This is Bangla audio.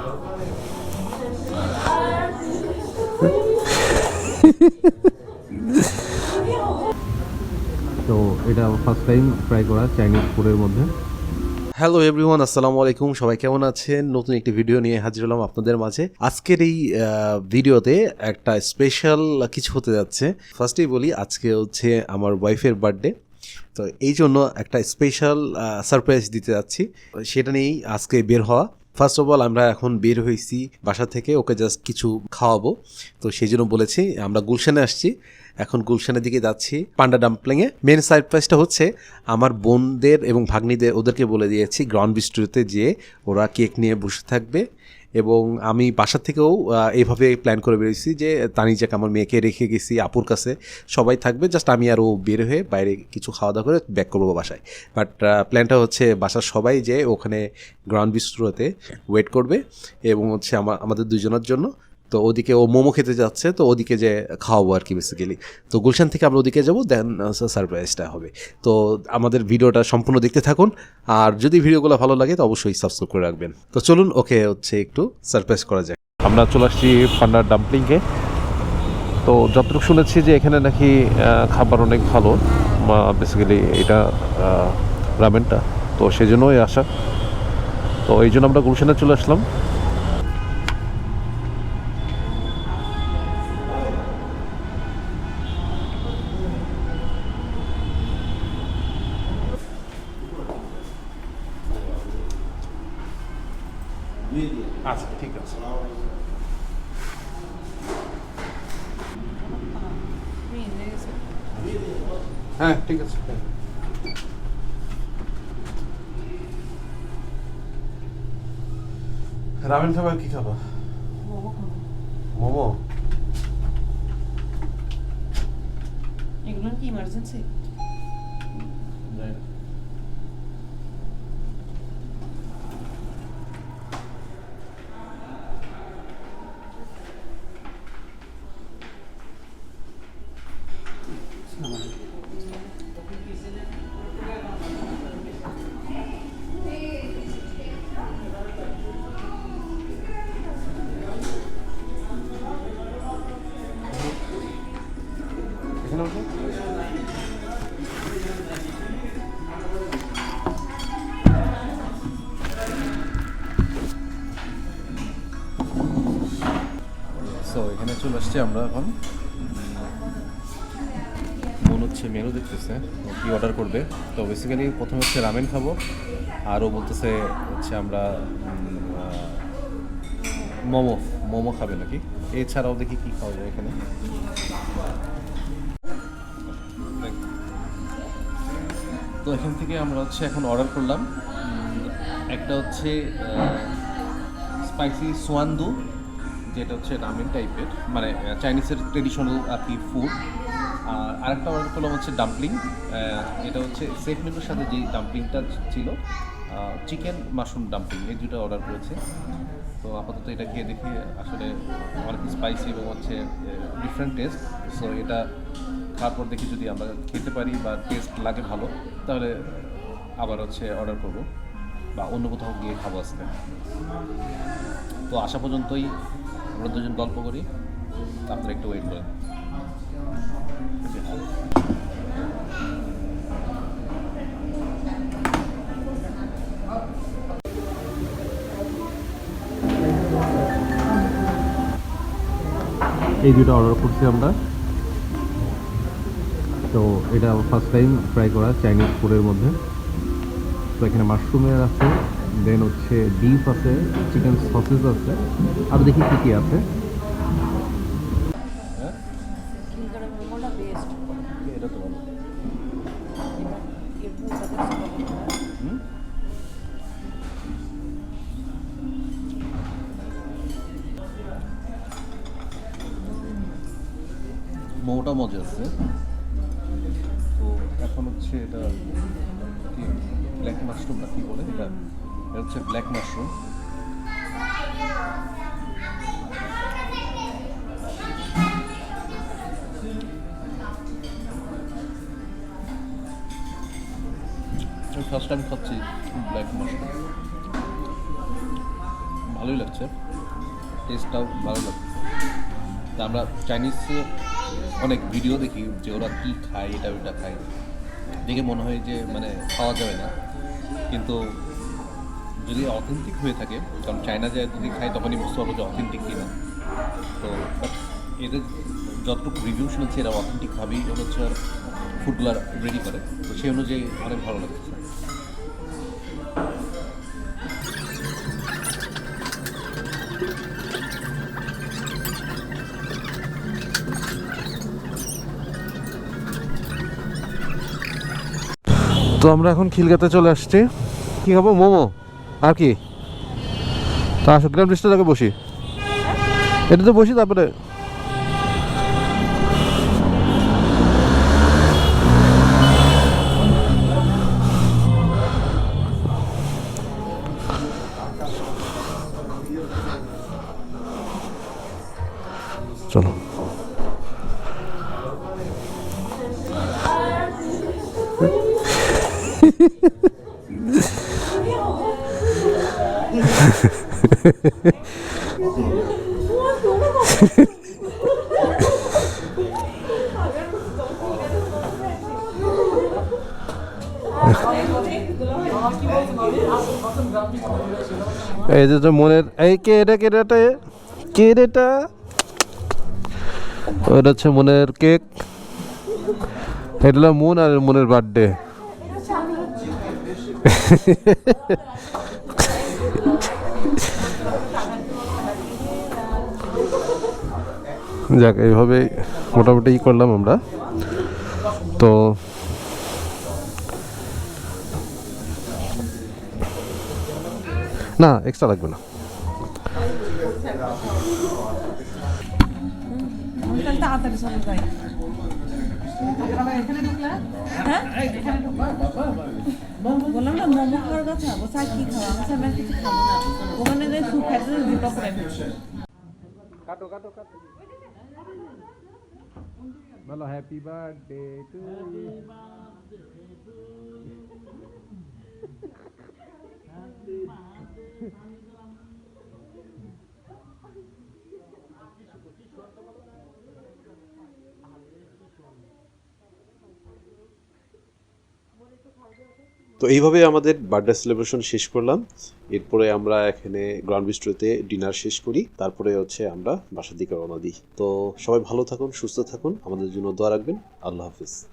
তো এটা ফার্স্ট টাইম ট্রাই করা চাইনিজ ফুডের মধ্যে। হ্যালো এভরিওয়ান, আসসালামু আলাইকুম। সবাই কেমন আছেন? নতুন একটি ভিডিও নিয়ে হাজির হলাম আপনাদের মাঝে। আজকের এই ভিডিওতে একটা স্পেশাল কিছু হতে যাচ্ছে। ফার্স্টেই বলি, আজকে হচ্ছে আমার ওয়াইফের বার্থডে, তো এই জন্য একটা স্পেশাল সারপ্রাইজ দিতে যাচ্ছি। সেটা নিয়েই আজকে বের হওয়া। ফার্স্ট অফ অল আমরা এখন বের হয়েছি বাসা থেকে, ওকে জাস্ট কিছু খাওয়াবো, তো সেই জন্য বলেছি আমরা গুলশানে আসছি। এখন গুলশানের দিকে যাচ্ছি পান্ডা ডাম্পলিংয়ে। মেন সারপ্রাইজটা হচ্ছে আমার বোনদের এবং ভাগ্নিদের, ওদেরকে বলে দিয়েছি গ্রাউন্ড বিস্ট্রিতে যেয়ে ওরা কেক নিয়ে বসে থাকবে। এবং আমি বাসা থেকেও এইভাবে প্ল্যান করে বেরিয়েছি যে তানিজাকে, আমার মেয়েকে রেখে গেছি আপুর কাছে, সবাই থাকবে, জাস্ট আমি আর ও বের হয়ে বাইরে কিছু খাওয়া দাওয়া করে ব্যাক করবো বাসায়। বাট প্ল্যানটা হচ্ছে বাসার সবাই যে ওখানে গ্রাউন্ড বিস্ট্রোতে ওয়েট করবে এবং হচ্ছে আমাদের দুজনের জন্য। তো ওদিকে ও মোমো খেতে যাচ্ছে, তো ওদিকে যে খাওয়াবো আর কি বেসিক্যালি। তো গুলশান থেকে আমরা ওদিকে যাবো, দেন সারপ্রাইজটা হবে। তো আমাদের ভিডিওটা সম্পূর্ণ দেখতে থাকুন, আর যদি ভিডিওগুলো ভালো লাগে তো অবশ্যই সাবস্ক্রাইব করে রাখবেন। তো চলুন ওকে হচ্ছে একটু সারপ্রাইজ করা যায়। আমরা চলে আসছি পান্ডা ডাম্পলিংয়ে। তো যতটুকু শুনেছি যে এখানে নাকি খাবার অনেক ভালো, বেসিক্যালি এটা রামেনটা, তো সেই জন্যই আসা। তো এই জন্য আমরা গুলশানে চলে আসলাম। আচ্ছা, ঠিক আছে। হ্যাঁ, ঠিক আছে। রামেন খাবার কি খাবা? মোমো। এগুলো কি ইমার্জেন্সি? এখানে বসো। সো এখানে চলে আসছি আমরা এখন। মনে হচ্ছে মেনু দেখতেছে কি অর্ডার করবে। তো বেসিক্যালি প্রথমে হচ্ছে রামেন খাবো, আরও বলতেছে হচ্ছে আমরা মোমো খাবে নাকি। এছাড়াও দেখি কি খাওয়া যায় এখানে। তো এখান থেকে আমরা হচ্ছে এখন অর্ডার করলাম। একটা হচ্ছে স্পাইসি সোয়ান্দু, যেটা হচ্ছে রামেন টাইপের, মানে চাইনিজের ট্রেডিশনাল আর কি ফুড। আর আরেকটা অর্ডার করলাম হচ্ছে ডাম্পলিং। এটা হচ্ছে সেট মেনুর সাথে যেই ডাম্পলিংটা ছিল, চিকেন মাশরুম ডাম্পলিং, এই দুটো অর্ডার করেছে। তো আপাতত এটা খেয়ে দেখি, আসলে অনেক স্পাইসি এবং হচ্ছে ডিফারেন্ট টেস্ট। সো এটা খাওয়ার পর দেখি যদি আমরা খেতে পারি বা টেস্ট লাগে ভালো, তাহলে আবার হচ্ছে অর্ডার করব বা অন্য কোথাও গিয়ে খাবো আজকে। তো আসা পর্যন্তই আমরা দুজন গল্প করি, আপনারা একটু ওয়েট করেন। এই দুটো অর্ডার করছি আমরা। তো এটা ফার্স্ট টাইম ট্রাই করা চাইনিজ ফুডের মধ্যে। তো এখানে মাশরুমের আছে, দেন হচ্ছে বিফ আছে, চিকেন সসেস আছে, আর দেখি কী কী আছে। এটা তো ভালো। মোটা মজা আছে। তো এখন হচ্ছে এটা কি ব্ল্যাক মাশরুম না কি বলে, এটা হচ্ছে ব্ল্যাক মাশরুম। ফার্স্ট টাইম খাচ্ছি ব্ল্যাক মাশরুম, ভালোই ভালোই লাগছে, টেস্টটাও ভালো লাগছে। তা আমরা চাইনিজ অনেক ভিডিও দেখি যে ওরা কী খায়, এটা ওটা খায়, দেখে মনে হয় যে মানে খাওয়া যাবে না, কিন্তু যদি অথেন্টিক হয়ে থাকে, কারণ চায়না যায় যদি খাই তখনই বুঝতে পারবো যে অথেন্টিক কিনা। তো এদের যতটুকু রিভিউ শুনেছি এরা অথেন্টিকভাবেই হচ্ছে ফুডগুলো রেডি করে, তো সেই অনুযায়ী অনেক ভালো লাগছে। তো আমরা এখন খিলগাতে চলে আসছি। কী খাবো? মোমো আর কি? তা আসো গ্রাম ডিস্ট্রিক্ট আগে বসি, এটাতে বসি তারপরে চলো। এই যে তো মনের এই কে এটা ওটা হচ্ছে মনের কেক, এটা হলো মন আর মনের বার্থডে। যাক, এইভাবে মোটামুটি করলাম আমরা। তো না এক্সট্রা লাগবে না। তাড়াতাড়ি চলে যাই। বললাম না মোমো খাওয়ার কথা, বলছে কি খাওয়া? আমি স্যার কিছু খাবো না, ওখানে যে স্যুপ খাইতে দিপা করে কাটো কাটো কাটো। বলো হ্যাপি বার্থডে টু ইউ। তো এইভাবে আমাদের বার্থডে সেলিব্রেশন শেষ করলাম। এরপরে আমরা এখানে গ্রাউন্ড বিস্ট্রিতে ডিনার শেষ করি, তারপরে হচ্ছে আমরা বাসার দিকে রওনা দিই। তো সবাই ভালো থাকুন, সুস্থ থাকুন, আমাদের জন্য দোয়া রাখবেন। আল্লাহ হাফিজ।